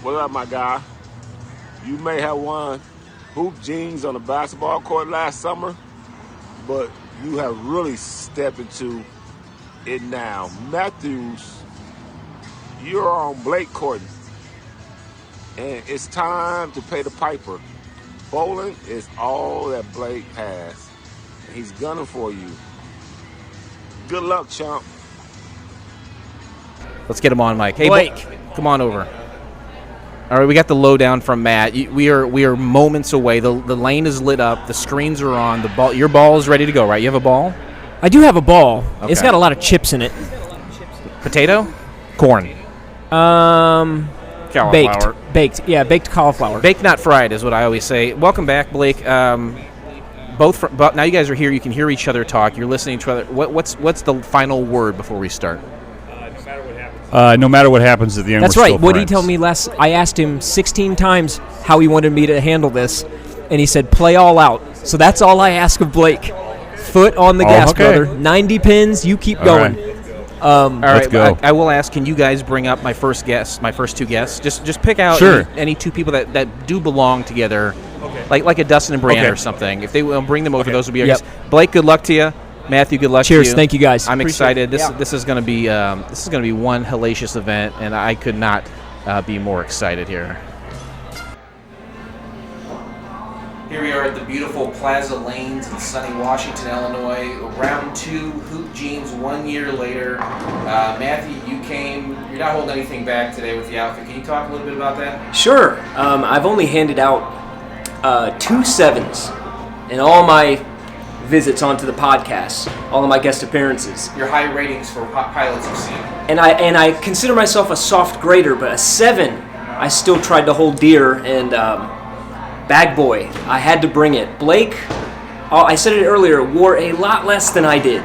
What up, my guy? You may have won hoop jeans on the basketball court last summer, but you have really stepped into it now. Matthews, you're on Blake court, and it's time to pay the piper. Bowling is all that Blake has, and he's gunning for you. Good luck, chump. Let's get him on, Mike. Hey, Blake, come on over. All right, we got the lowdown from Matt. We are moments away. The lane is lit up. The screens are on. The ball. Your ball is ready to go, right? You have a ball? I do have a ball. Okay. It's got a lot of chips in it. Potato? Corn. Cauliflower. Baked. Yeah, baked cauliflower. Baked, not fried, is what I always say. Welcome back, Blake. But now you guys are here. You can hear each other talk. You're listening to each other. What's the final word before we start? No matter what happens at the end, That's we're right. still What did he friends. tell me last? I asked him 16 times how he wanted me to handle this, and he said, play all out. So that's all I ask of Blake. Foot on the gas, okay. brother. 90 pins, you keep going. Right. All right, Let's go. I will ask, can you guys bring up my first two guests? Just pick out Sure. any two people that do belong together, like a Dustin and Brian Okay. or something. If they will bring them over, Okay. those will be our Yep. guests. Blake, good luck to you. Matthew, good luck to you. Cheers. Thank you, guys. I'm Appreciate excited. it. This is going to be one hellacious event, and I could not be more excited here. Here we are at the beautiful Plaza Lanes in sunny Washington, Illinois. Round 2, Hoop Jeans 1 year later. Matthew, you're not holding anything back today with the outfit. Can you talk a little bit about that? Sure. I've only handed out 2 sevens in all my visits onto the podcast, all of my guest appearances. Your high ratings for pilots you've seen. And I consider myself a soft grader, but a 7 I still tried to hold dear, and Bag Boy, I had to bring it. Blake, I said it earlier, wore a lot less than I did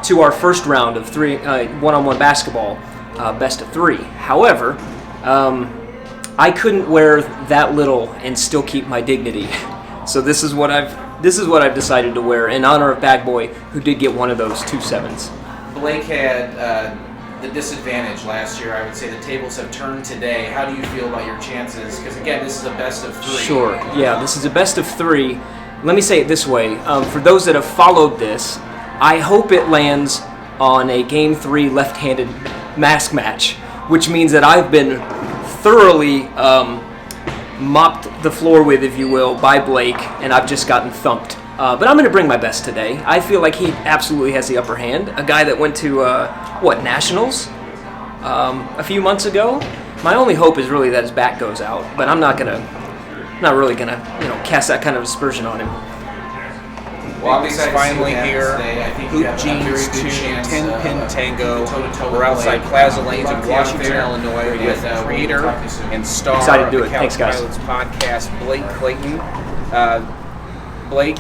to our first round of 3 one-on-one basketball, best of 3. However, I couldn't wear that little and still keep my dignity. So this is what I've decided to wear in honor of Bag Boy, who did get one of those 2 sevens. Blake had the disadvantage last year. I would say the tables have turned today. How do you feel about your chances? Because again, this is a best of 3. Sure. Yeah, this is a best of 3. Let me say it this way. For those that have followed this, I hope it lands on a Game 3 left-handed mask match, which means that I've been thoroughly mopped the floor with, if you will, by Blake, and I've just gotten thumped. But I'm going to bring my best today. I feel like he absolutely has the upper hand. A guy that went to, Nationals a few months ago? My only hope is really that his back goes out, but I'm not really going to, cast that kind of aspersion on him. Well, obviously, finally here. Hoop Jeans to Ten Pin Tango. We're outside Plaza Lanes in Washington, Illinois, with creator and star Excited to of do the it. Thanks, guys. Pilots podcast, Blake Clayton. Blake,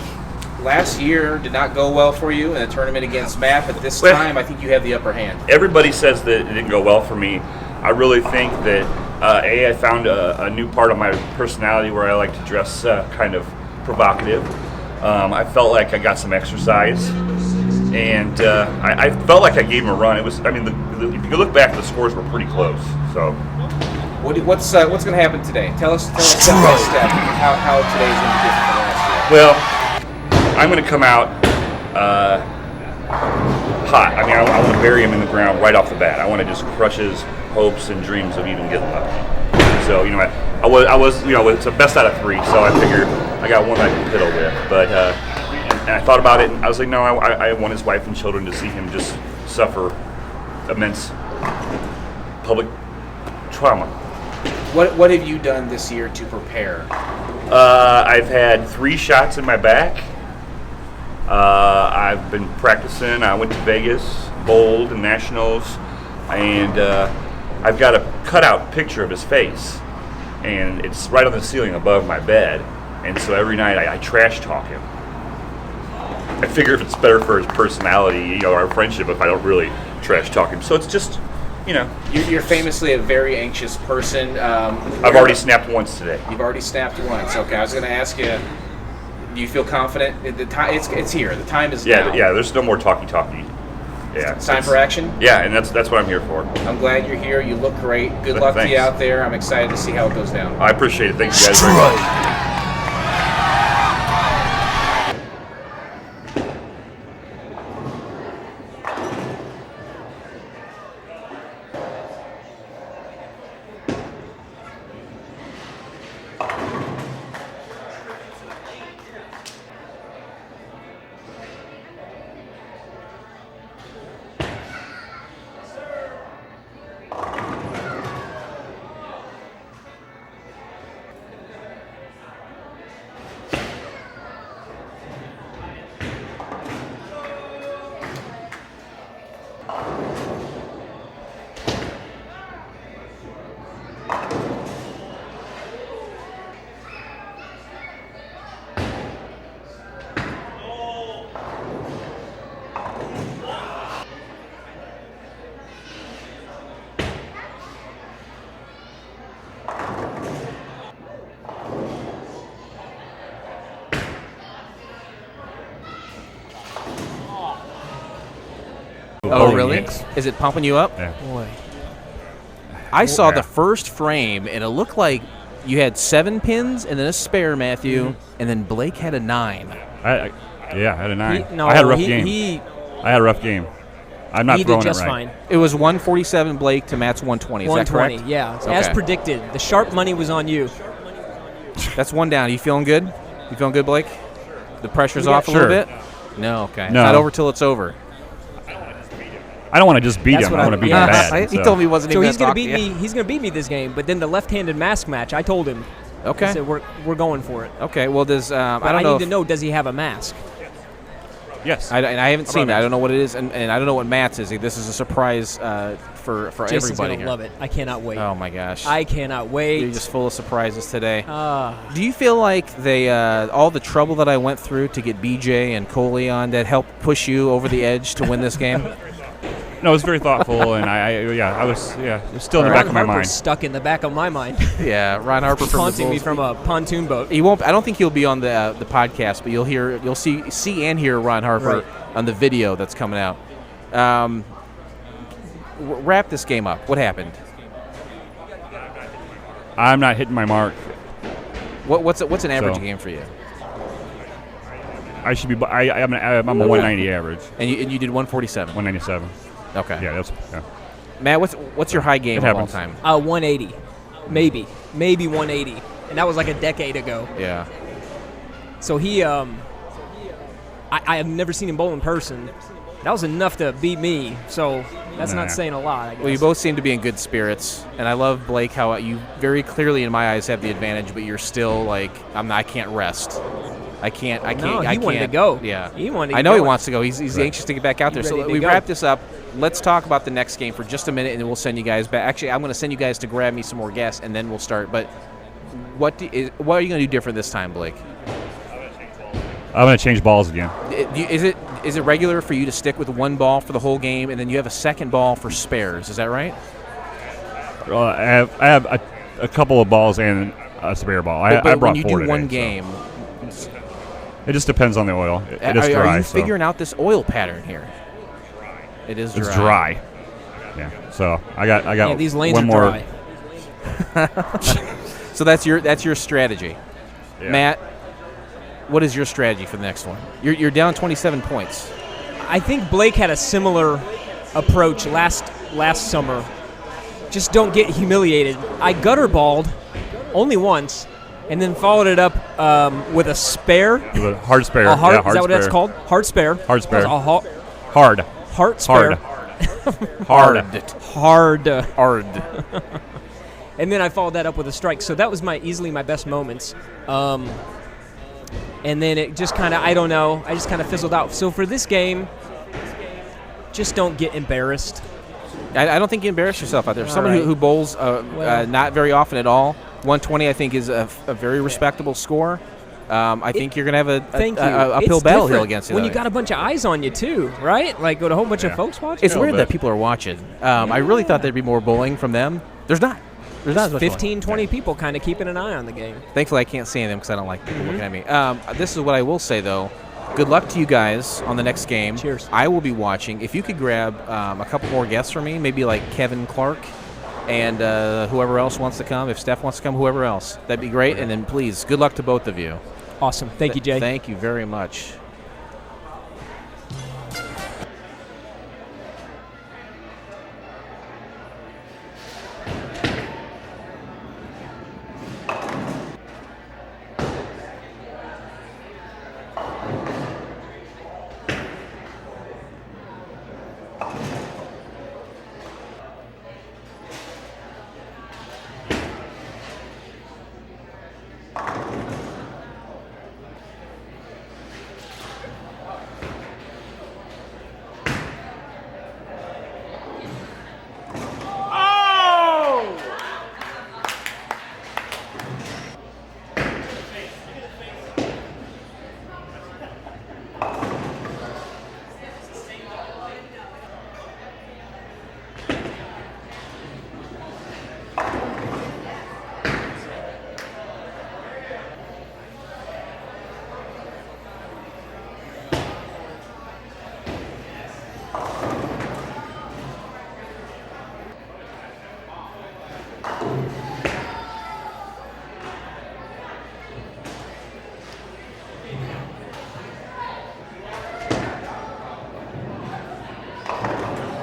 last year did not go well for you in the tournament against Matt, but this time I think you have the upper hand. Everybody says that it didn't go well for me. I really think that I found a new part of my personality where I like to dress kind of provocative. I felt like I got some exercise, and I felt like I gave him a run. It was, if you look back, the scores were pretty close. So, What's going to happen today? Tell us step by step how today's going to be different from last year. well, I'm going to come out hot. I want to bury him in the ground right off the bat. I want to just crush his hopes and dreams of even getting up. So, it's a best out of 3. So I figured I got one I can piddle with. But and I thought about it, and I was like, no, I want his wife and children to see him just suffer immense public trauma. What have you done this year to prepare? I've had 3 shots in my back. I've been practicing. I went to Vegas, bowled in Nationals, and I've got a cutout picture of his face, and it's right on the ceiling above my bed. And so every night I trash talk him. I figure if it's better for his personality, our friendship, if I don't really trash talk him. So it's just, You're famously a very anxious person. I've already snapped once today. You've already snapped once. Okay, I was going to ask you, do you feel confident? The time it's here. The time is now. Yeah. There's no more talky. Yeah. It's time for action. Yeah, and that's what I'm here for. I'm glad you're here. You look great. Good luck to you Thanks. out there. I'm excited to see how it goes down. I appreciate it. Thank you guys very much. Oh, really? Yanks. Is it pumping you up? Yeah. Boy. I saw Yeah. the first frame, and it looked like you had 7 pins and then a spare, Matthew, and then Blake had a 9. I had a 9. No, I had a rough he, game. He, I had a rough game. I'm not he throwing did just it right. fine. It was 147 Blake to Matt's 120. Is that 120, correct? yeah. Okay. As predicted. The sharp money was on you. That's one down. You feeling good? You feeling good, Blake? The pressure's We got- off a little Sure. bit? No, okay. It's No. not over till it's over. I don't want to just beat That's him. what I I- want to beat yeah. him bad. He so. told me he wasn't So even he's gonna talk beat to you. me. He's gonna beat me this game. But then the left-handed mask match, I told him. I Okay. said we're going for it. Okay. Well, does I But don't I know. need to know, does he have a mask? Yes. And I haven't seen about that. I don't know what it is, and I don't know what Matt's is. This is a surprise for Jason's everybody gonna here. love it. I cannot wait. Oh my gosh. I cannot wait. You're just full of surprises today. Ah. Do you feel like they all the trouble that I went through to get BJ and Coley on that helped push you over the edge to win this game? No, it was very thoughtful, and I was it was still in the Ron back of my Harper's mind. stuck in the back of my mind, Yeah, Ron Harper from the taunting me Bulls. from a pontoon boat. He won't. I don't think he'll be on the podcast, but you'll see and hear Ron Harper Right. on the video that's coming out. Wrap this game up. What happened? I'm not hitting my mark. What's an average So- game for you? I should be. I'm a 190 average. And you did 147. 197. Okay. Yeah, that's. Yeah. Matt, what's your high game It of all happens. time? 180, maybe 180, and that was like a decade ago. Yeah. So he, I have never seen him bowl in person. That was enough to beat me. So that's Nah. not saying a lot, I guess. Well, you both seem to be in good spirits, and I love Blake how you very clearly, in my eyes, have the advantage, but you're still like I can't rest. I can't. No, he I wanted to can't- go. Yeah, He wanted to I get know he going. wants to go. He's anxious to get back out there. He's So ready to we go. wrap this up. Let's talk about the next game for just a minute, and then we'll send you guys back. Actually, I'm going to send you guys to grab me some more guests, and then we'll start. But what are you going to do different this time, Blake? I'm gonna change balls again. Is it regular for you to stick with one ball for the whole game, and then you have a second ball for spares? Is that right? I have a couple of balls and a spare ball. I But brought when you 4 do today, one so. game, It just depends on the oil. It is dry. are you so figuring out this oil pattern here? It is dry. It's dry. Yeah. So I got Yeah, these lanes one are more. dry. So that's your strategy, Yeah. Matt. What is your strategy for the next one? You're down 27 points. I think Blake had a similar approach last summer. Just don't get humiliated. I gutter balled only once, and then followed it up with a spare. With a hard spare. A heart, yeah, hard is that what that's spare. called? Hard spare. Hard spare. That was a Hard. heart spare. Hard. Hard. Hard. And then I followed that up with a strike. So that was easily my best moments. And then it just kind of, I don't know, I just kind of fizzled out. So for this game, just don't get embarrassed. I don't think you embarrass yourself out there. All Someone right. who bowls Well. not very often at all. 120, I think, is a very respectable score. I think you're going to have Thank you. a uphill It's battle different here against it. when you got a bunch of eyes on you too, right? Like with a whole bunch of Yeah. folks watching. It's a weird little that bit. people are watching. I really thought there'd be more bowling from them. There's not. There's not as much bowling. 15, 20 people kind of keeping an eye on the game. Thankfully, I can't see them because I don't like people Mm-hmm. looking at me. This is what I will say, though. Good luck to you guys on the next game. Cheers. I will be watching. If you could grab a couple more guests for me, maybe like Kevin Clark and whoever else wants to come. If Steph wants to come, whoever else. That'd be great. And then please, good luck to both of you. Awesome. Thank you, Jay. Thank you very much.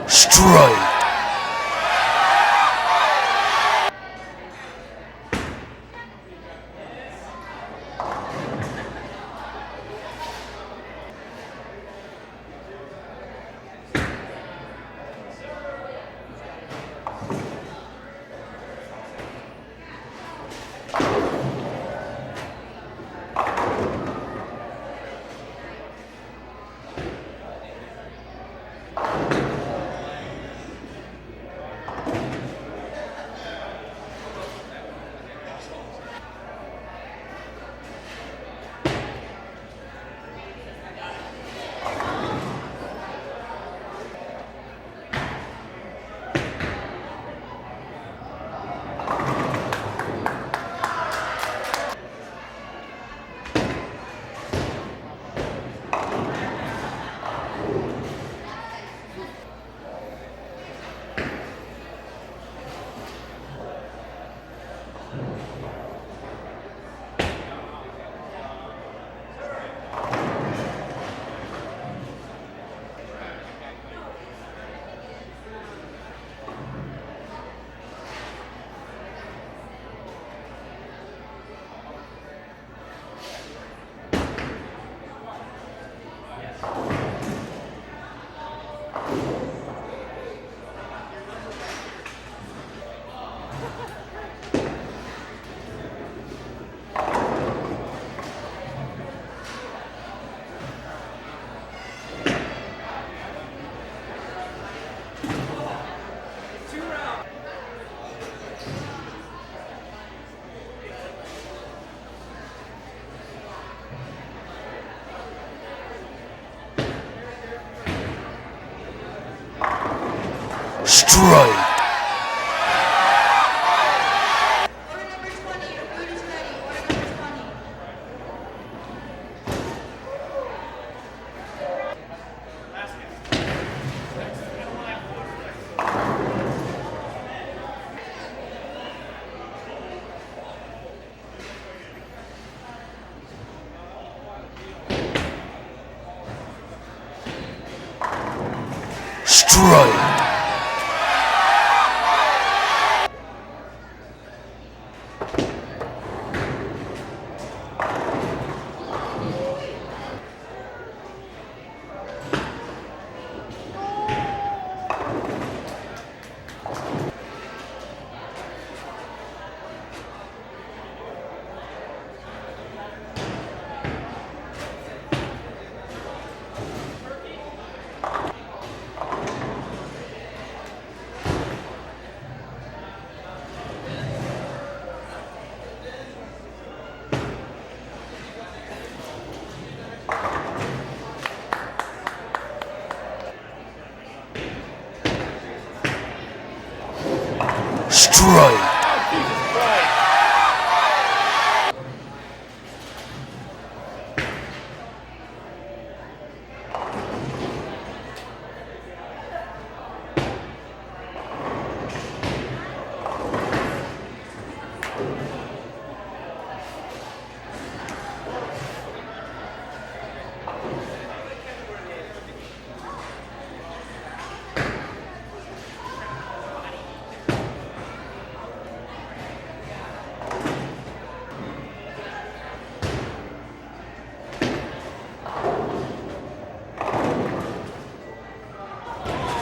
Strike.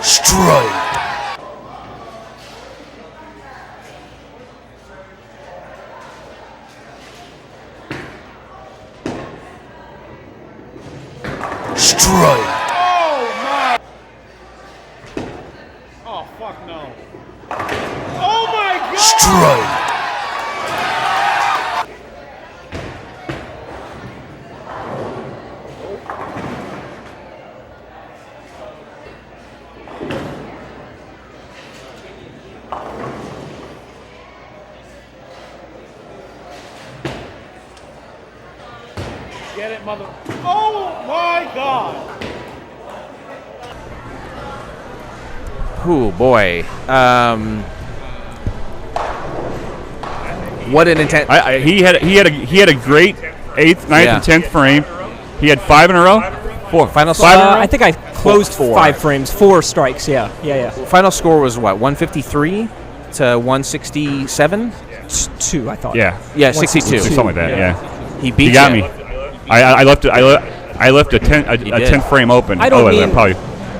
Strike. Strike. Oh, fuck no. Oh my God! Strike. Get it, mother. Oh my God! Oh boy. What an intent. He had a great 8th, 9th, and 10th frame. He had 5 in a row. 4. Final score. I think I closed 5 frames, 4 strikes. Yeah. Final score was what? 153 to 167. 2, I thought. Yeah, 62. something like that. Yeah, He beat he got you. me. I left a 10th frame open. I don't mean- probably.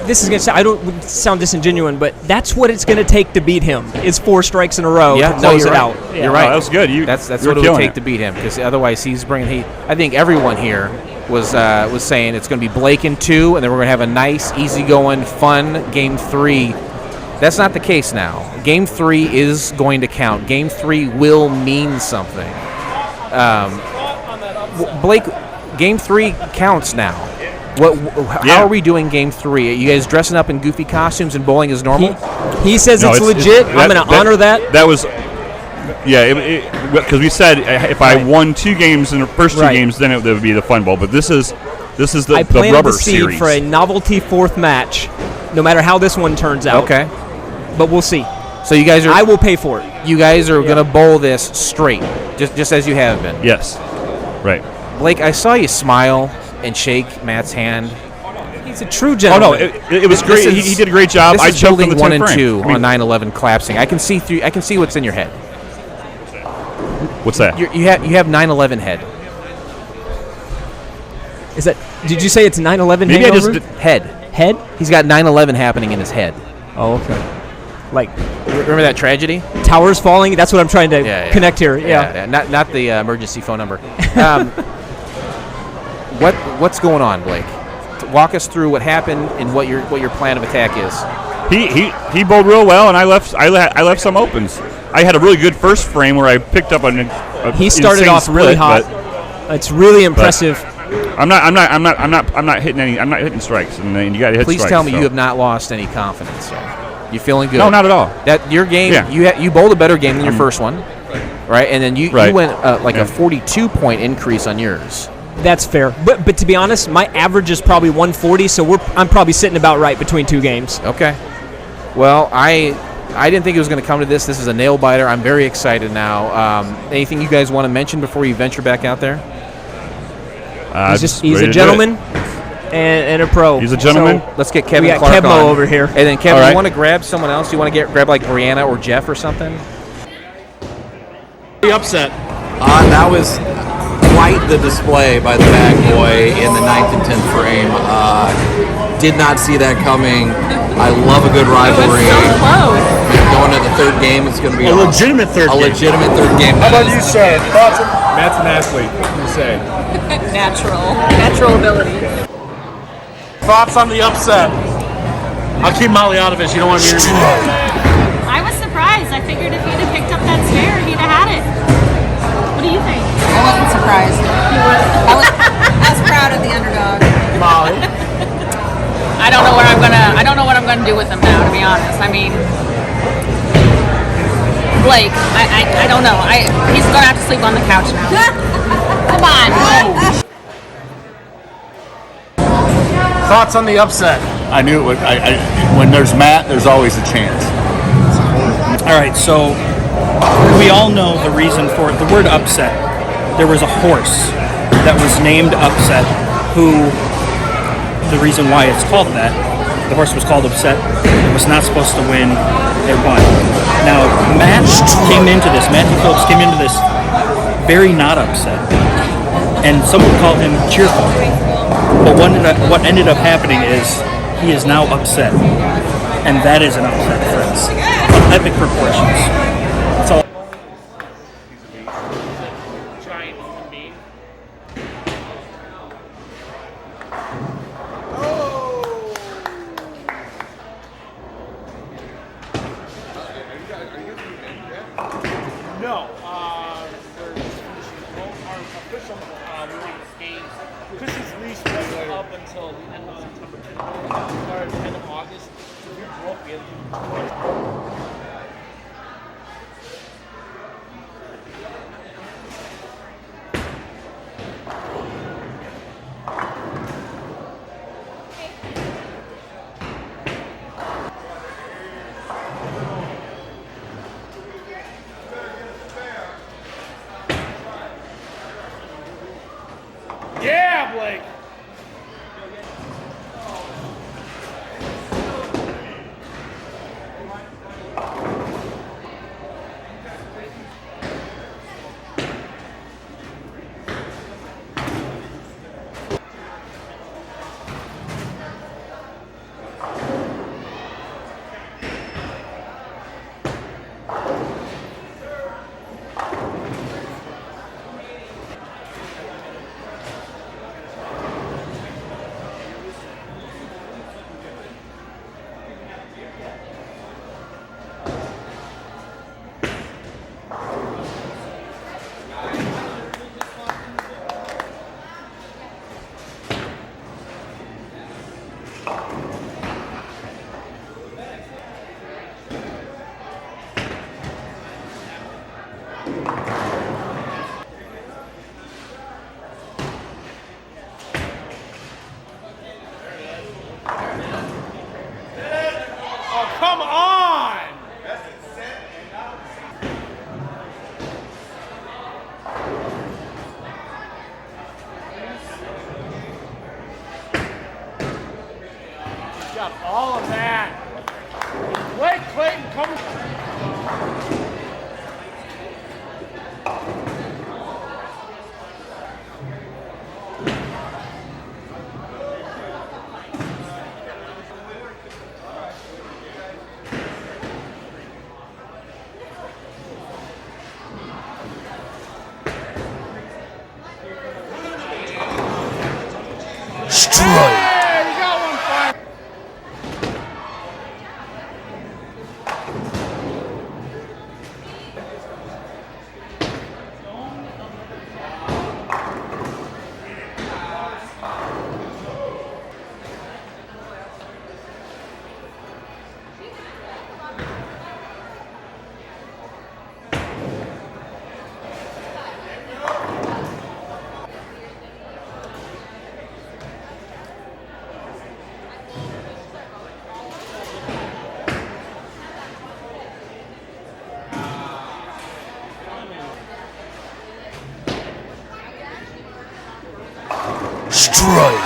This is gonna sound, I don't sound disingenuous, but that's what it's gonna take to beat him. Is 4 strikes in a row to close you're it right. out. Yeah. You're right. Oh, that was good. That's you what were it would killing take to beat him, because otherwise he's bringing heat. I think everyone here was saying it's going to be Blake in 2, and then we're going to have a nice, easygoing, fun Game 3. That's not the case now. Game 3 is going to count. Game 3 will mean something. Blake, Game 3 counts now. How are we doing Game 3? Are you guys dressing up in goofy costumes and bowling as normal? He says it's legit. I'm going to honor that. That was, because we said if I won 2 games in the first 2 games, then it would be the fun bowl. But this is the I planted rubber the seed series for a novelty 4th match, no matter how this one turns out. Okay. But we'll see. So you guys are. I will pay for it. You guys are going to bowl this straight, just as you have been. Yes. Right. Blake, I saw you smile and shake Matt's hand. He's a true Oh gentleman. no, it was great. He did a great job. This I is choked on building the 1 10th and frame. 2 on 9/11 collapsing. I can see through. I can see what's in your head. What's that? You have 9/11 head. Is that? Did you say it's 9/11 Maybe I hangover? just Head. Head? He's got 9/11 happening in his head. Oh, okay. Like Remember that tragedy? towers falling. That's what I'm trying to connect here. Yeah. Not the emergency phone number. What's going on, Blake? Walk us through what happened and what your plan of attack is. He bowled real well, and I left some opens. I had a really good first frame where I picked up a He started insane off split, really hot. but It's really impressive. I'm not hitting any. I'm not hitting strikes, and you got to hit Please strikes. tell me so. you have not lost any confidence yet. You feeling good? No, not at all. That your game. Yeah. You bowled a better game than your first one, right? And then you went a 42-point increase on yours. That's fair. But to be honest, my average is probably 140, so I'm probably sitting about right between 2 games. Okay. Well, I didn't think it was going to come to this. This is a nail biter. I'm very excited now. Anything you guys want to mention before you venture back out there? He's a gentleman and a pro. He's a gentleman. So let's get Kevin we got Clark Kevmo on. over here. And then Kevin, All right. you want to grab someone else? You want to grab like Brianna or Jeff or something? The upset. That was quite the display by the bag boy in the 9th and 10th frame. Did not see that coming. I love a good rivalry. It was so close. Going to the 3rd game, it's going to be A legitimate third game. legitimate 3rd game. How about you, sir? Thoughts? Matt's an athlete. What do you say? Natural ability. Thoughts on the upset? I'll keep Molly out of it. You don't want me to interview. I was surprised. I figured if he'd have picked up that spare, he'd have had it. What do you think? I wasn't surprised. I was proud of the underdog. Molly. I don't know what I'm gonna do with him now. To be honest, I mean, Blake. I don't know. He's gonna have to sleep on the couch now. Come on. Thoughts on the upset? I knew it would. When there's Matt, there's always a chance. All right, so we all know the reason for it. The word upset. There was a horse that was named Upset, who, the reason why it's called that, the horse was called Upset. It was not supposed to win. It won. Now, Matthew Phillips came into this very not upset. And some would call him cheerful. But what ended up happening is he is now upset. And that is an upset, friends. Of epic proportions. That's all. Giant human being. No, we're just finishing our official Milwaukee games. Chris's lease was up until the end of September, or the end of August. So we broke the Yeah, Blake! Oh, come on! He's got all of that. Blake Clayton, come. Strike. Hey, you got one fire. Strike.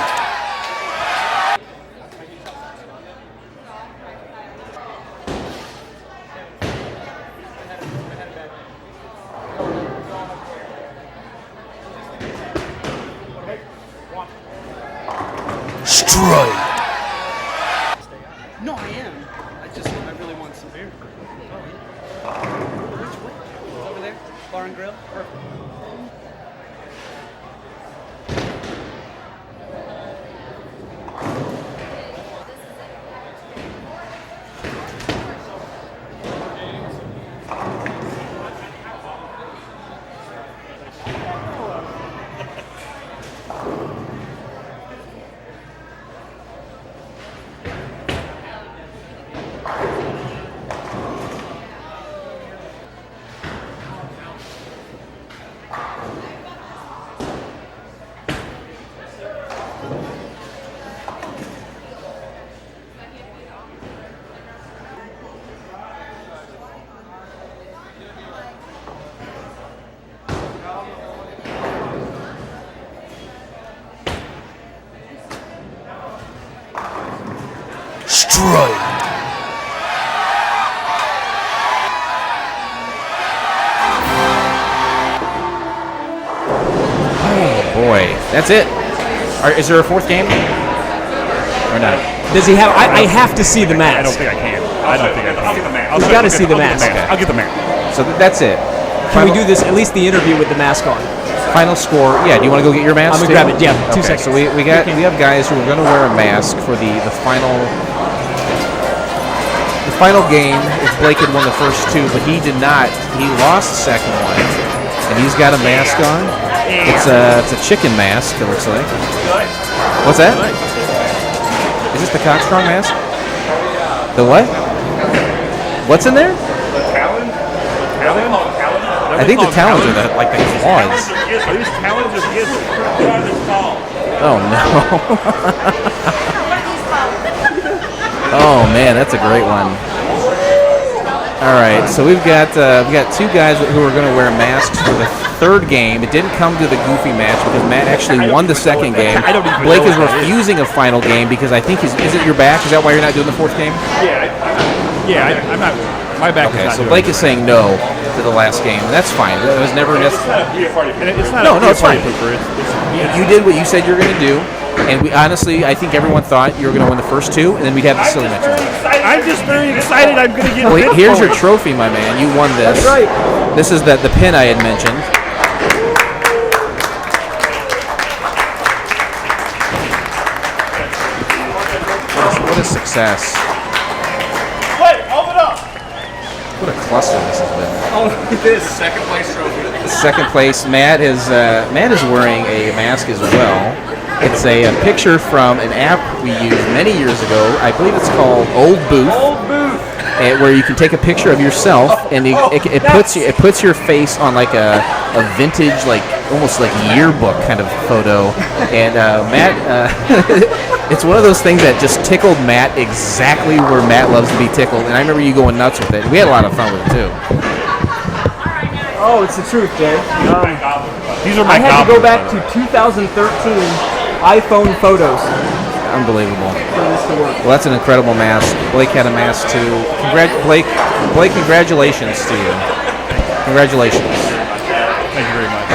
Strike. No, I am. I really want some beer. Oh, yeah. Which way? Over there? Bar and grill? Perfect. boy. That's it. Is there a fourth game? Or not? Does he have? I have to see the mask. I don't think I can. I don't think I can. I'll get the mask. We've got to see the mask. I'll get the mask. So that's it. Can we do this? At least the interview with the mask on. Final score. Yeah. Do you want to go get your mask? I'm gonna grab it. Yeah. 2 Okay, seconds. so we have guys who are going to wear a mask for the final. The final game, if Blake had won the first two, but he did not. He lost the second one, and he's got a mask on. It's a chicken mask. It looks like. What's that? Is this the Cockstrong mask? The what? What's in there? I think the talons are like the claws. Are these talons or gizzards? Oh no. Oh man, that's a great one. All right, so we've got two guys who are going to wear masks for the third game. It didn't come to the goofy match because Matt actually won the second game. Blake is refusing a final game because I think is it your back? Is that why you're not doing the fourth game? I'm not. My back is Okay, not so doing Blake it. is saying no to the last game. That's fine. It was never necessary. It's not No, a it's fine. party pooper. You did what you said you were going to do, and we honestly, I think everyone thought you were going to win the first two, and then we'd have the silly match. I'm just very excited. I'm going to get. Well, here's your trophy, my man. You won this. That's right. This is the pin I had mentioned. What a success. Wait, open up. What a cluster this has been. Oh, this second place trophy. Second place, Matt is wearing a mask as well. It's a picture from an app we used many years ago. I believe it's called Old Booth. Where you can take a picture of yourself, and it puts your face on like a vintage, like almost like yearbook kind of photo. And Matt, it's one of those things that just tickled Matt exactly where Matt loves to be tickled. And I remember you going nuts with it. We had a lot of fun with it too. Oh, it's the truth, Jay. These are my I had to go goblins, back to 2013 iPhone photos Unbelievable. for this to work. Well, that's an incredible mask. Blake had a mask too. Blake, congratulations to you. Congratulations. Thank you very much.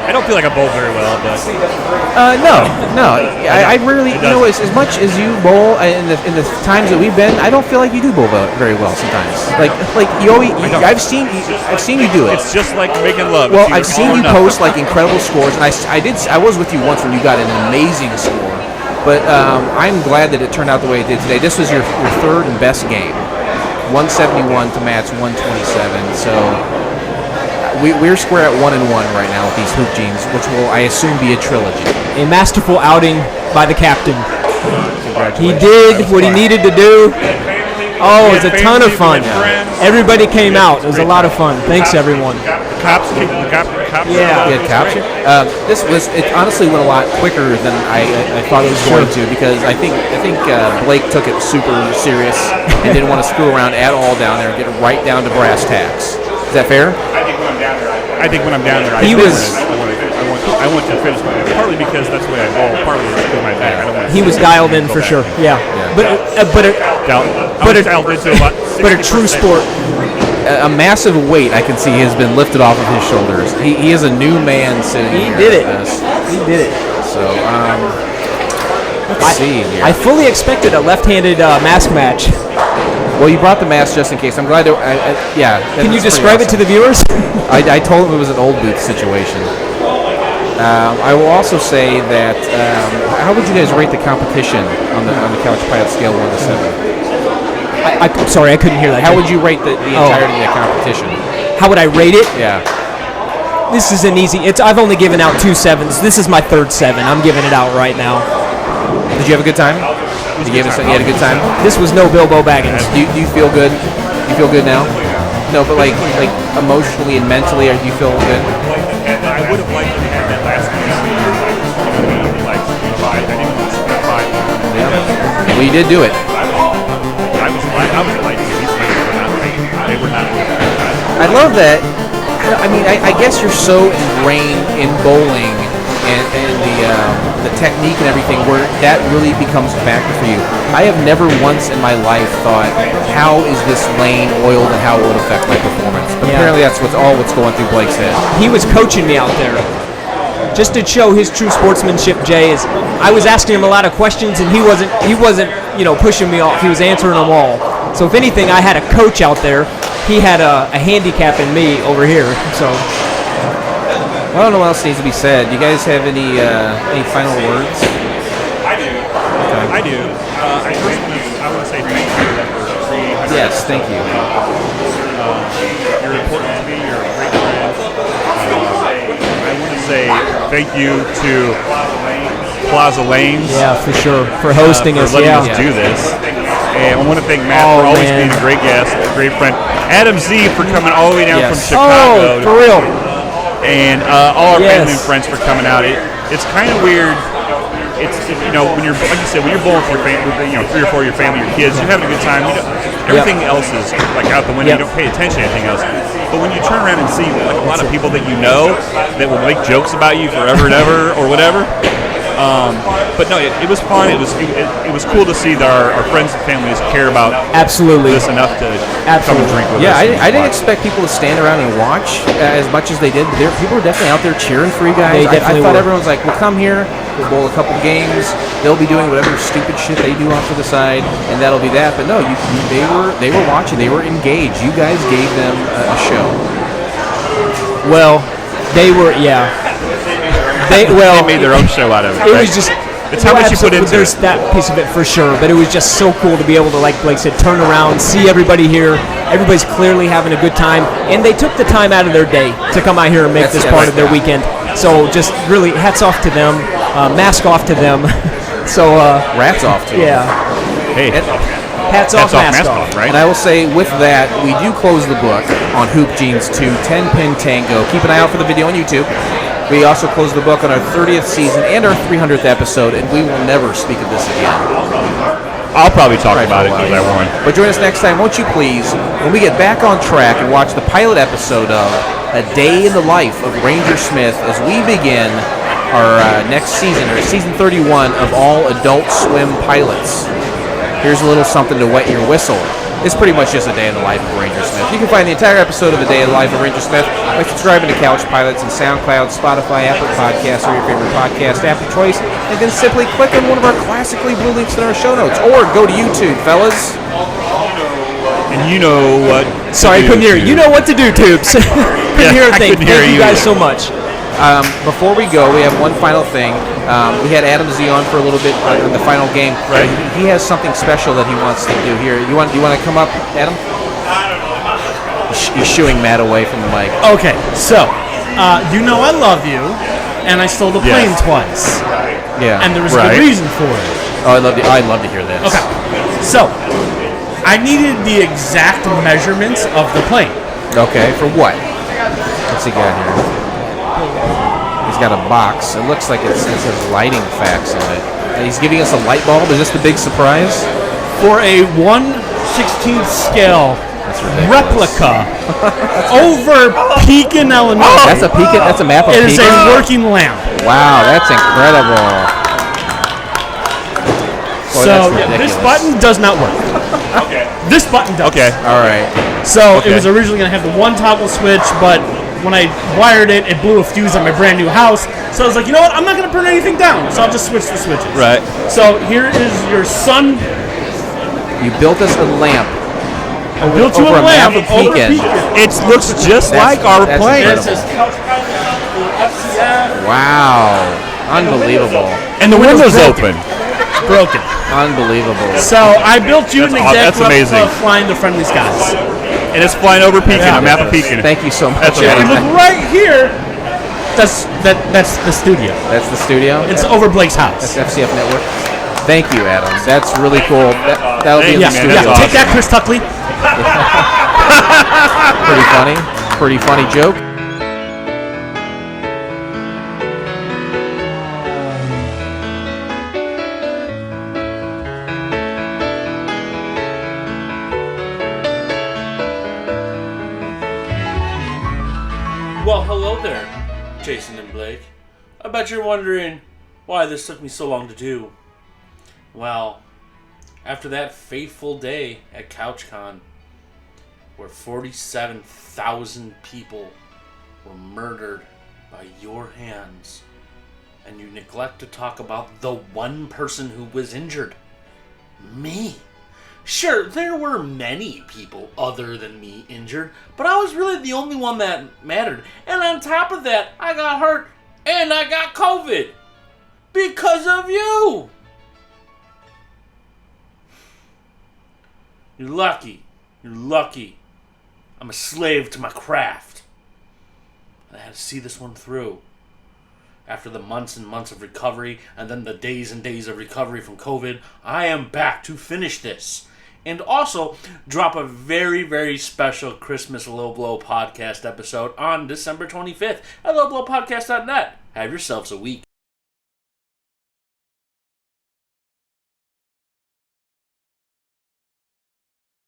I don't feel like I bowl very well, but No. I rarely, as much as you bowl in the times that we've been, I don't feel like you do bowl very well sometimes. Like you always, I've seen you do it. it's just like making love. Well, It's I've seen you either on or post like incredible scores, and I was with you once when you got an amazing score. But I'm glad that it turned out the way it did today. This was your third and best game, 171 to Matt's 127. So we're square at 1-1 right now with these hoop jeans, which will, I assume, be a trilogy. A masterful outing by the captain. He did what he needed to do. Oh, it was a ton of fun. Everybody came out. It was a lot of fun. Thanks, everyone. cops. Yeah. We had cops here. It honestly went a lot quicker than I thought it was going to, because I think Blake took it super serious and didn't want to screw around at all down there and get right down to brass tacks. Is that fair? I think when I'm down there, I want to finish my game. Partly because that's the way I bowl. Partly because my back. I don't want to. He was dialed in for sure. Yeah. But a true sport. A massive weight I can see has been lifted off of his shoulders. He is a new man sitting here. He did it. with us. He did it. So let's see here. I fully expected a left-handed mask match. Well, you brought the mask just in case. I'm glad to. Yeah. Can you describe it to the viewers? I told him it was an old booth situation. I will also say that. How would you guys rate the competition on the Couch Pilot scale 1 to 7? I'm sorry, I couldn't hear that. How would you rate the entirety of the competition? How would I rate it? Yeah. This is an easy. I've only given out 2 7s. This is my third 7. I'm giving it out right now. Did you have a good time? You had a good time? This was no Bilbo Baggins. Do you feel good? You feel good now? No, but like emotionally and mentally, do you feel good? I would have liked to have that last game. Like 5. I didn't want to spend 5. Yeah. Well, you did do it. I was like, these things were not right. They were not. I love that. I mean, I guess you're so ingrained in bowling and the the technique and everything, where that really becomes a factor for you. I have never once in my life thought, how is this lane oiled and how it would affect my performance? But apparently that's what's going through Blake's head. He was coaching me out there. Just to show his true sportsmanship, Jay, is I was asking him a lot of questions and he wasn't pushing me off. He was answering them all. So if anything, I had a coach out there. He had a handicap in me over here. So I don't know what else needs to be said. You guys have any final words? I do. Okay. I do. I want to say thank you for 300. Yes, thank you. You're important to me. You're a great friend. I want to say thank you to Plaza Lanes. Yeah, for sure. For hosting for us. letting Yeah. us do this. And I want to thank Matt for always being a great guest, a great friend. Adam Z for coming all the way down from Chicago. Oh, for real. And all our family and friends for coming out. It's kind of weird. It's when you're, like you said, when you're bowling with your family, 3 or 4 of your family, your kids, you're having a good time. Everything else is like out the window. You don't pay attention to anything else. But when you turn around and see like a lot of people that you know that will make jokes about you forever and ever or whatever. But no, it was fun. It was cool to see that our friends and families care about this enough to come and drink with us. Yeah, I didn't expect people to stand around and watch as much as they did. People were definitely out there cheering for you guys. I thought everyone was like, "We'll come here, we'll bowl a couple games. They'll be doing whatever stupid shit they do off to the side, and that'll be that." But no, they were watching. They were engaged. You guys gave them a show. Well, they were, yeah. They made their own show out of it. It right? was just. It's how much you put into There's it. that piece of it for sure, but it was just so cool to be able to, like Blake said, turn around, see everybody here. Everybody's clearly having a good time, and they took the time out of their day to come out here and make this part of their weekend. So just really hats off to them, mask off to them. So rats off to them. Yeah. Hey. Hats off, mask off. Right? And I will say, with that, we do close the book on Hoop Genes 2, 10 Pin Tango. Keep an eye out for the video on YouTube. We also close the book on our 30th season and our 300th episode, and we will never speak of this again. I'll probably talk about it because I won. But join us next time, won't you please, when we get back on track and watch the pilot episode of A Day in the Life of Ranger Smith as we begin our next season, or season 31 of All Adult Swim Pilots. Here's a little something to wet your whistle. It's pretty much just a day in the life of Ranger Smith. You can find the entire episode of A Day in the Life of Ranger Smith by subscribing to Couch Pilots and SoundCloud, Spotify, Apple Podcasts, or your favorite podcast app of choice, and then simply click on one of our classically blue links in our show notes, or go to YouTube, fellas. And you know what? Sorry, I couldn't hear you. You know what to do, Tubes. Couldn't hear a thing. Thank you guys so much. Before we go, we have one final thing. We had Adam Z on for a little bit in the final game. Right. He has something special that he wants to do here. You want to come up, Adam? He's shooing Matt away from the mic. Okay, so you know I love you, and I stole the plane twice. Yeah. And there was a good reason for it. Oh, I'd love to hear this. Okay, so I needed the exact measurements of the plane. Okay, for what? What's he got here? He's got a box. It looks like it says lighting facts on it. And he's giving us a light bulb. Is this the big surprise? For a 1/16 scale replica over Pekin, Illinois. That's a Pekin. That's a map of Pekin. It is a working lamp. Wow, that's incredible. Boy, so that's this button does not work. Okay. This button does. Okay. All right. So it was originally going to have the one toggle switch, but when I wired it, it blew a fuse on my brand new house. So I was like, you know what? I'm not going to burn anything down. So I'll just switch the switches. Right. So here is your sun. You built us a lamp. I built you a lamp over Pekin. It looks just like our plane. It says Couch FCF. Wow. Unbelievable. And the window's open. Broken. Unbelievable. So I built you an exact replica of flying the friendly skies. And it's flying over Pekin, a map of Pekin. Thank you so much. That's If you look right here, that's the studio. That's the studio? It's over Blake's house. That's FCF Network. Thank you, Adam. That's really cool. That'll be in the studio. Yeah, take that, Chris Tuckley. Pretty funny. Pretty funny joke. Well, hello there, Jason and Blake. I bet you're wondering, why this took me so long to do. Well, after that fateful day at CouchCon, where 47,000 people were murdered by your hands, and you neglect to talk about the one person who was injured. Me. Sure, there were many people other than me injured, but I was really the only one that mattered. And on top of that, I got hurt and I got COVID. Because of you! You're lucky. You're lucky. I'm a slave to my craft. I had to see this one through. After the months and months of recovery, and then the days and days of recovery from COVID, I am back to finish this. And also, drop a very, very special Christmas Low Blow podcast episode on December 25th at lowblowpodcast.net. Have yourselves a week.